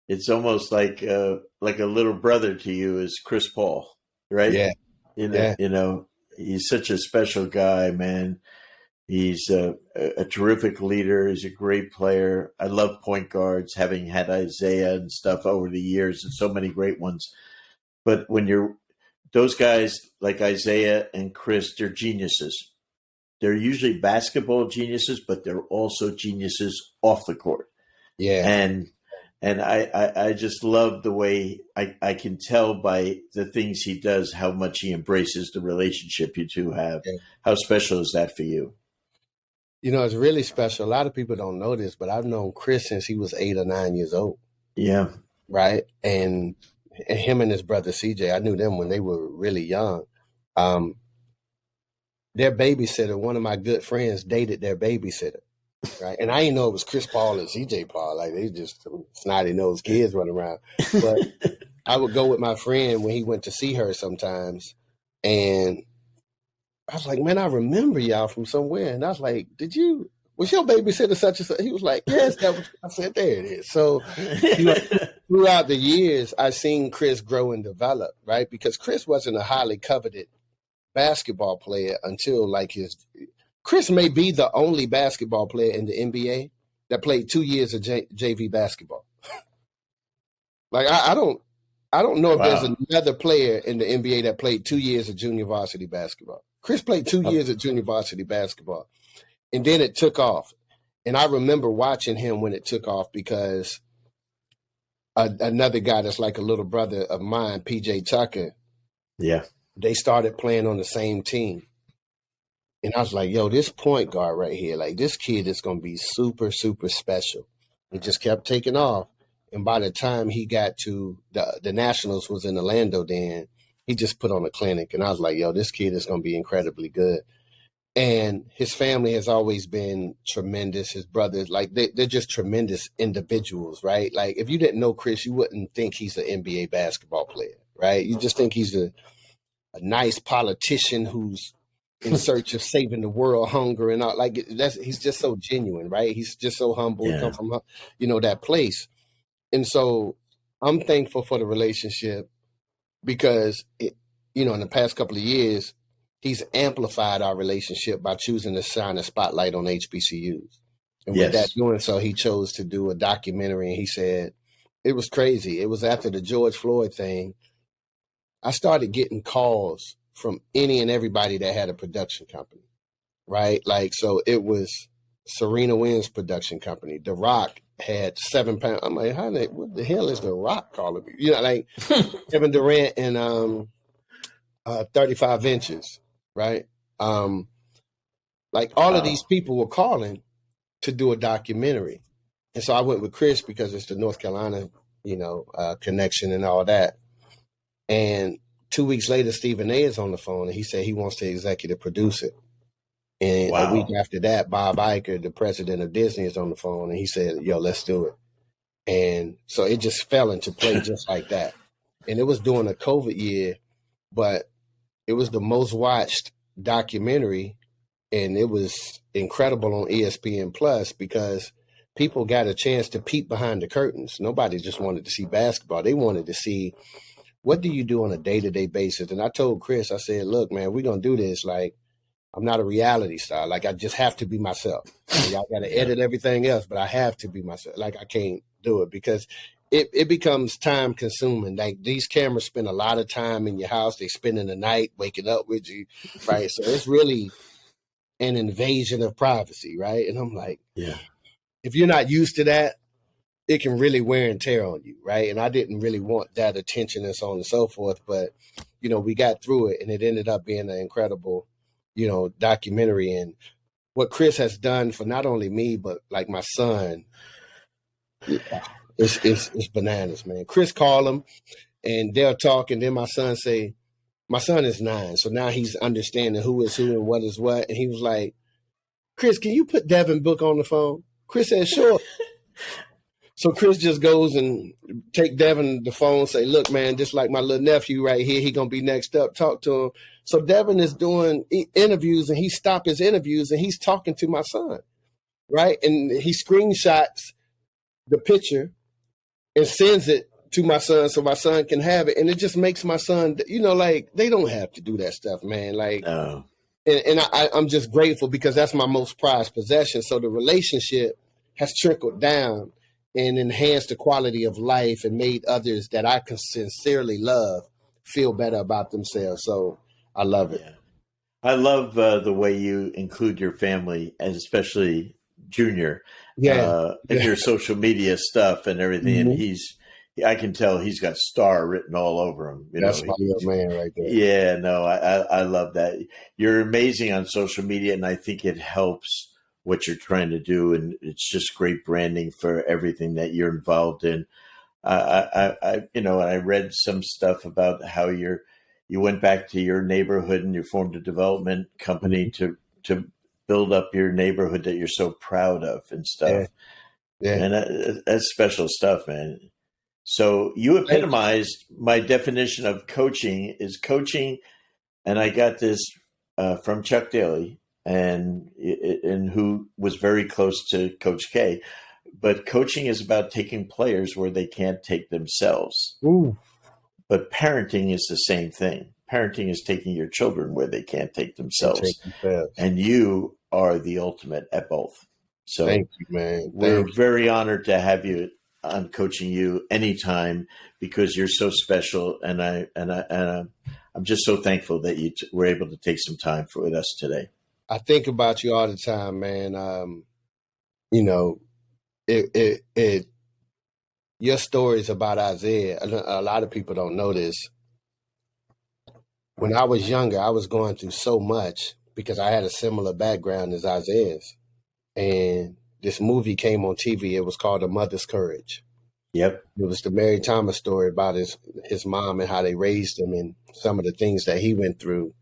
it's almost like a little brother to you is Chris Paul. Right. Yeah. Yeah. He's such a special guy, man. He's a terrific leader. He's a great player. I love point guards, having had Isaiah and stuff over the years, and so many great ones. But when you're those guys like Isaiah and Chris, they're geniuses. They're usually basketball geniuses, but they're also geniuses off the court. Yeah. And I just love the way I can tell by the things he does how much he embraces the relationship you two have. Yeah. How special is that for you? It's really special. A lot of people don't know this, but I've known Chris since he was 8 or 9 years old. Yeah. Right. And him and his brother CJ, I knew them when they were really young. Their babysitter, one of my good friends, dated their babysitter. Right. And I didn't know it was Chris Paul and CJ Paul. Like, they just some snotty-nosed kids running around. But I would go with my friend when he went to see her sometimes. And I was like, man, I remember y'all from somewhere. And I was like, was your babysitter such and such? He was like, yes, that was. I said, there it is. So throughout the years, I've seen Chris grow and develop, right? Because Chris wasn't a highly coveted basketball player until Chris may be the only basketball player in the NBA that played 2 years of JV basketball. I don't know if there's another player in the NBA that played 2 years of junior varsity basketball. Chris played 2 years of junior varsity basketball, and then it took off. And I remember watching him when it took off because another guy that's like a little brother of mine, PJ Tucker, they started playing on the same team. And I was like, yo, this point guard right here, like, this kid is going to be super, super special. He just kept taking off. And by the time he got to the Nationals was in Orlando then, he just put on a clinic. And I was like, yo, this kid is going to be incredibly good. And his family has always been tremendous. His brothers, like, they're just tremendous individuals, right? Like, if you didn't know Chris, you wouldn't think he's an NBA basketball player, right? You just think he's a nice politician who's in search of saving the world hunger and all. Like, he's just so genuine, right? He's just so humble. He come from, that place. And so I'm thankful for the relationship because in the past couple of years, he's amplified our relationship by choosing to shine a spotlight on HBCUs. And with that doing so, he chose to do a documentary. And he said, it was crazy. It was after the George Floyd thing. I started getting calls from any and everybody that had a production company, right? Like, so it was Serena Williams' production company. The Rock had 7 pounds. I'm like, what the hell is The Rock calling me? Like Kevin Durant and 35 Inches, right? Like, all of these people were calling to do a documentary. And so I went with Chris because it's the North Carolina, connection and all that. And 2 weeks later, Stephen A. is on the phone, and he said he wants to executive produce it. And a week after that, Bob Iger, the president of Disney, is on the phone, and he said, yo, let's do it. And so it just fell into play just like that. And it was during a COVID year, but it was the most watched documentary, and it was incredible on ESPN Plus because people got a chance to peek behind the curtains. Nobody just wanted to see basketball. They wanted to see, what do you do on a day-to-day basis? And I told Chris, I said, look, man, we're going to do this. Like, I'm not a reality star. Like, I just have to be myself. Y'all got to edit everything else, but I have to be myself. Like, I can't do it because it becomes time consuming. Like, these cameras spend a lot of time in your house. They spending the night waking up with you, right? So it's really an invasion of privacy, right? And I'm like, if you're not used to that, it can really wear and tear on you, right? And I didn't really want that attention and so on and so forth. But, we got through it, and it ended up being an incredible, documentary. And what Chris has done for not only me, but like my son, it's bananas, man. Chris called him, and they'll talk, and then my son is 9. So now he's understanding who is who and what is what. And he was like, Chris, can you put Devin Book on the phone? Chris said, sure. So Chris just goes and take Devin the phone, say, look, man, just like my little nephew right here, he going to be next up, talk to him. So Devin is doing interviews, and he stopped his interviews, and he's talking to my son, right? And he screenshots the picture and sends it to my son so my son can have it. And it just makes my son, like they don't have to do that stuff, man. Like, No. and I'm just grateful because that's my most prized possession. So the relationship has trickled down and enhanced the quality of life and made others that I can sincerely love feel better about themselves. So I love it. Yeah. I love the way you include your family, and especially Junior, in your social media stuff and everything. Mm-hmm. And I can tell he's got star written all over him. That's my little man right there. Yeah, no, I love that. You're amazing on social media, and I think it helps what you're trying to do, and it's just great branding for everything that you're involved in. I read some stuff about how you went back to your neighborhood and you formed a development company to build up your neighborhood that you're so proud of and stuff. Yeah. And that's special stuff, man. So you epitomized my definition of coaching is coaching. And I got this from Chuck Daly and who was very close to Coach K. But coaching is about taking players where they can't take themselves. Ooh. But parenting is the same thing. Parenting is taking your children where they can't take themselves. And you are the ultimate at both. So thank you, man. We're very honored to have you on Coaching You anytime because you're so special. And I'm just so thankful that you were able to take some time with us today. I think about you all the time, man. Your stories about Isaiah, a lot of people don't know this. When I was younger, I was going through so much because I had a similar background as Isaiah's. And this movie came on TV. It was called A Mother's Courage. Yep. It was the Mary Thomas story about his mom and how they raised him and some of the things that he went through.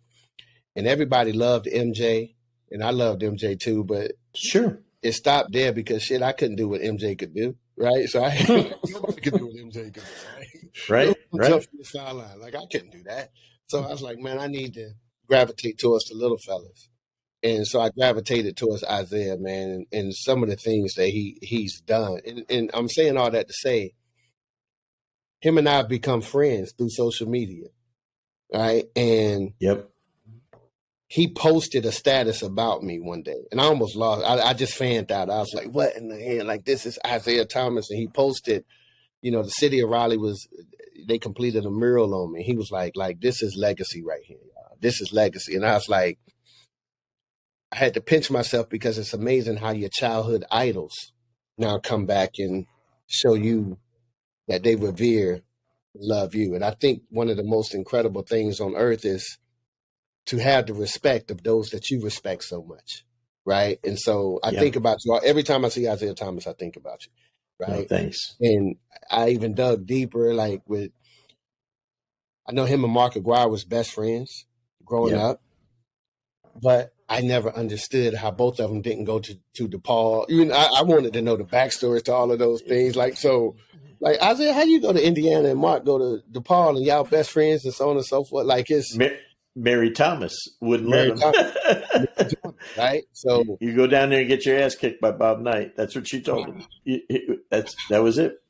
And everybody loved MJ, and I loved MJ too, but sure, it stopped there because I couldn't do what MJ could do, right? So nobody could do what MJ could do, right? Jump from the sideline, like I couldn't do that. So I was like, man, I need to gravitate towards the little fellas, and so I gravitated towards Isaiah, man, and some of the things that he's done. And I'm saying all that to say, him and I have become friends through social media, right? And yep. He posted a status about me one day, and I almost lost. I just fanned out. I was like, what in the hell? Like, this is Isaiah Thomas. And he posted, the city of Raleigh they completed a mural on me. He was like, this is legacy right here, y'all. This is legacy. And I was like, I had to pinch myself because it's amazing how your childhood idols now come back and show you that they revere, love you. And I think one of the most incredible things on earth is to have the respect of those that you respect so much, right? And so I think about you every time I see Isaiah Thomas. I think about you, right? Oh, thanks. And I even dug deeper, like I know him and Mark Aguirre was best friends growing up, but I never understood how both of them didn't go to DePaul. Even I wanted to know the backstories to all of those things. Like Isaiah, how you go to Indiana and Mark go to DePaul and y'all best friends and so on and so forth? Like it's Mary Thomas wouldn't let him. Right? So you go down there and get your ass kicked by Bob Knight. That's what she told him. That was it.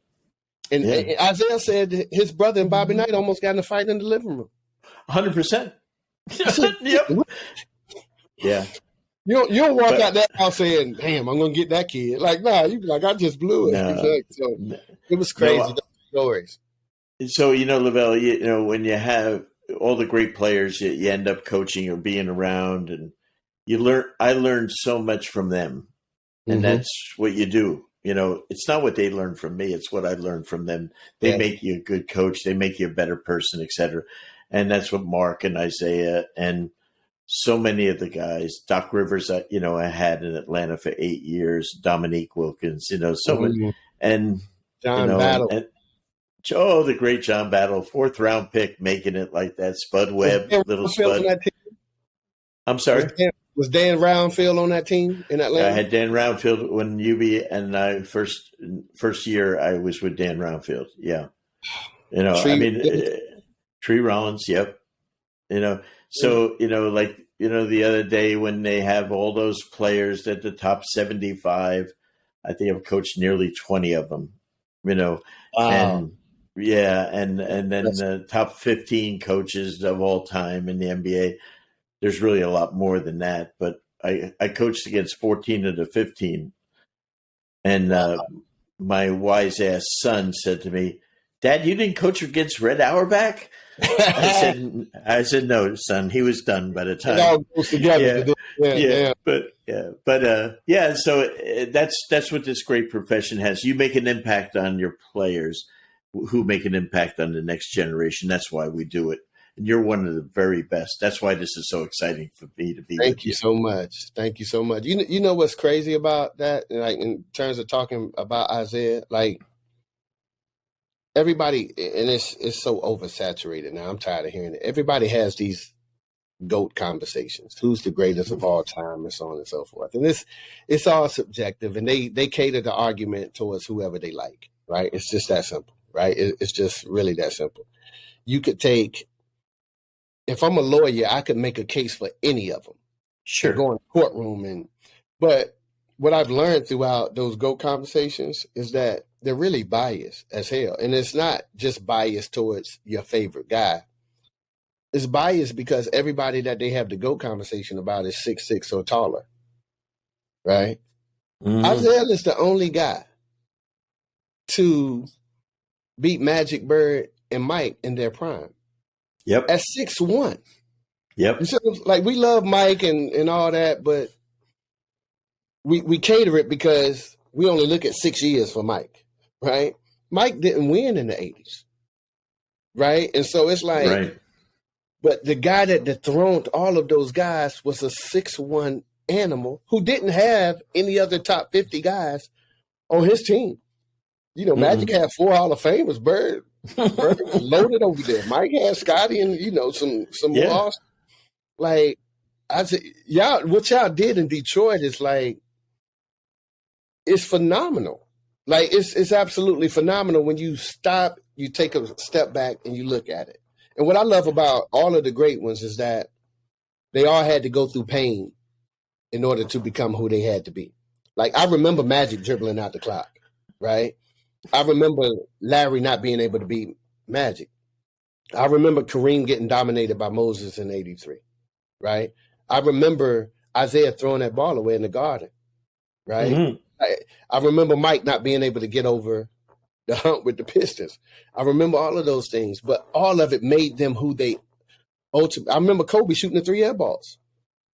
And Isaiah said his brother and Bobby Knight almost got in a fight in the living room. 100%. Yep. Yeah. You don't walk out that house saying, damn, I'm going to get that kid. Like, nah, you be like, I just blew it. No. So it was crazy, stories. So, LeVelle, when you have all the great players you end up coaching or being around, and I learned so much from them. And that's what you do. It's not what they learned from me. It's what I learned from them. They make you a good coach. They make you a better person, et cetera. And that's what Mark and Isaiah and so many of the guys, Doc Rivers, I had in Atlanta for 8 years, Dominique Wilkins, so many, and John Battle. The great John Battle, 4th round pick, making it like that. Spud Webb, little Spud. I'm sorry. Was Dan Roundfield on that team in Atlanta? I had Dan Roundfield when UB, and I first year I was with Dan Roundfield. Yeah, Tree Rollins. Yep. So the other day when they have all those players at the top 75, I think I've coached nearly 20 of them. Wow. And Yeah, and then the top 15 coaches of all time in the NBA. There's really a lot more than that, but I coached against 14 of the 15, and my wise ass son said to me, "Dad, you didn't coach against Red Auerbach?" I said, no, son. He was done by the time. It all goes together. Yeah. So that's what this great profession has. You make an impact on your players, who make an impact on the next generation. That's why we do it. And you're one of the very best. That's why this is so exciting for me to be with you. Thank you so much. Thank you so much. You know what's crazy about that? Like, in terms of talking about Isaiah, like, everybody, and it's so oversaturated now. I'm tired of hearing it. Everybody has these GOAT conversations. Who's the greatest of all time, and so on and so forth. And it's all subjective, and they cater the argument towards whoever they like, right? It's just that simple, right? It's just really that simple. You could take, if I'm a lawyer, I could make a case for any of them. Sure. Go in the courtroom, but what I've learned throughout those GOAT conversations is that they're really biased as hell. And it's not just biased towards your favorite guy. It's biased because everybody that they have the GOAT conversation about is 6'6" or taller, right? Mm-hmm. Isaiah is the only guy to beat Magic, Bird, and Mike in their prime. Yep. At 6'1". Yep. So, like, we love Mike and all that, but we cater it because we only look at 6 years for Mike, right? Mike didn't win in the 80s, right? And so it's like, right. But the guy that dethroned all of those guys was a 6'1" animal who didn't have any other top 50 guys on his team. You know, Magic had 4 Hall of Famers. Bird was loaded over there. Mike had Scotty and, you know, some lost. Like, I said, y'all, what y'all did in Detroit is like, it's phenomenal. Like, it's absolutely phenomenal when you stop, you take a step back and you look at it. And what I love about all of the great ones is that they all had to go through pain in order to become who they had to be. Like, I remember Magic dribbling out the clock, right? I remember Larry not being able to beat Magic. I remember Kareem getting dominated by Moses in '83, right? I remember Isaiah throwing that ball away in the Garden, right? Mm-hmm. I remember Mike not being able to get over the hump with the Pistons. I remember all of those things, but all of it made them who they ultimately. I remember Kobe shooting the 3 air balls.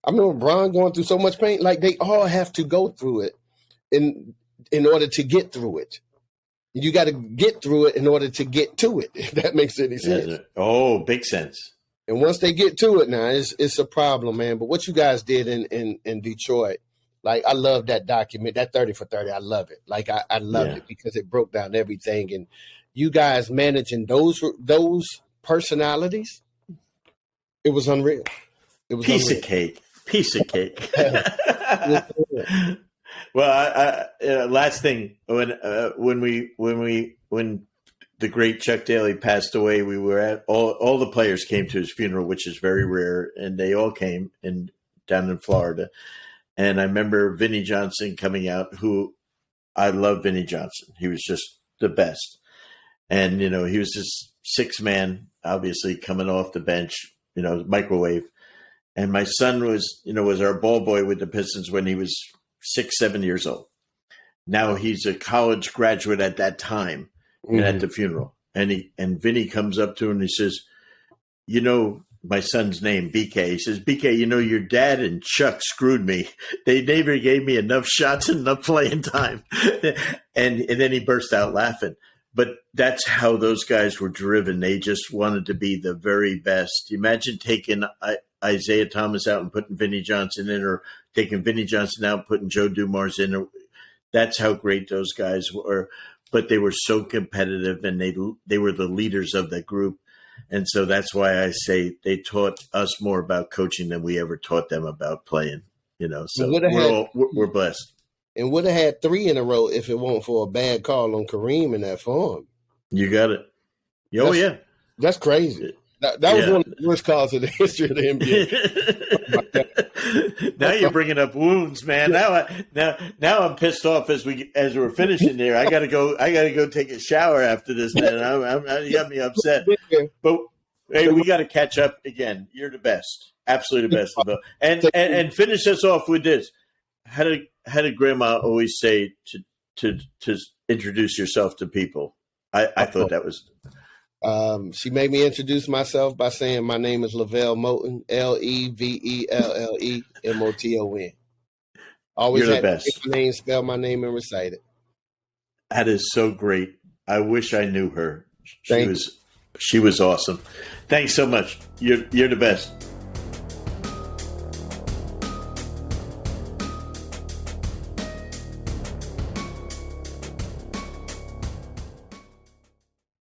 I remember Bron going through so much pain. Like, they all have to go through it in order to get through it. You got to get through it in order to get to it, if that makes any sense. Oh, big sense. And once they get to it now, it's a problem, man. But what you guys did in Detroit, like, I love that document, that 30 for 30. I love it. Like, I loved it because it broke down everything. And you guys managing those personalities, it was unreal. It was Piece of cake. Well, last thing, when the great Chuck Daly passed away, we were at all the players came to his funeral, which is very rare, and they all came down in Florida. And I remember Vinnie Johnson coming out, who I love Vinnie Johnson. He was just the best. And, you know, he was this 6 man, obviously coming off the bench, you know, microwave. And my son was our ball boy with the Pistons when he was 6, 7 years old. Now he's a college graduate at that time and at the funeral. And Vinny comes up to him and he says, you know, my son's name, BK. He says, BK, you know, your dad and Chuck screwed me. They never gave me enough shots and enough playing time. and then he burst out laughing. But that's how those guys were driven. They just wanted to be the very best. Imagine taking Isaiah Thomas out and putting Vinnie Johnson in, or taking Vinnie Johnson out and putting Joe Dumars in. That's how great those guys were. But they were so competitive, and they were the leaders of the group. And so that's why I say they taught us more about coaching than we ever taught them about playing. You know, so we're blessed. And would have had 3 in a row if it weren't for a bad call on Kareem in that form. You got it. Oh, yeah. That's crazy. That was one of the worst calls in the history of the NBA. Now you're bringing up wounds, man. Now I'm pissed off as we're finishing there. I gotta go take a shower after this, man. You got me upset. But hey, we got to catch up again. You're the best, absolutely the best, LeVelle. And finish us off with this. How did Grandma always say to introduce yourself to people? I thought that was. She made me introduce myself by saying my name is LeVelle Moton, LeVelle Always You're the had best. my name, spell my name, and recite it. That is so great. I wish I knew her. She Thank was awesome. Thanks so much. You're the best.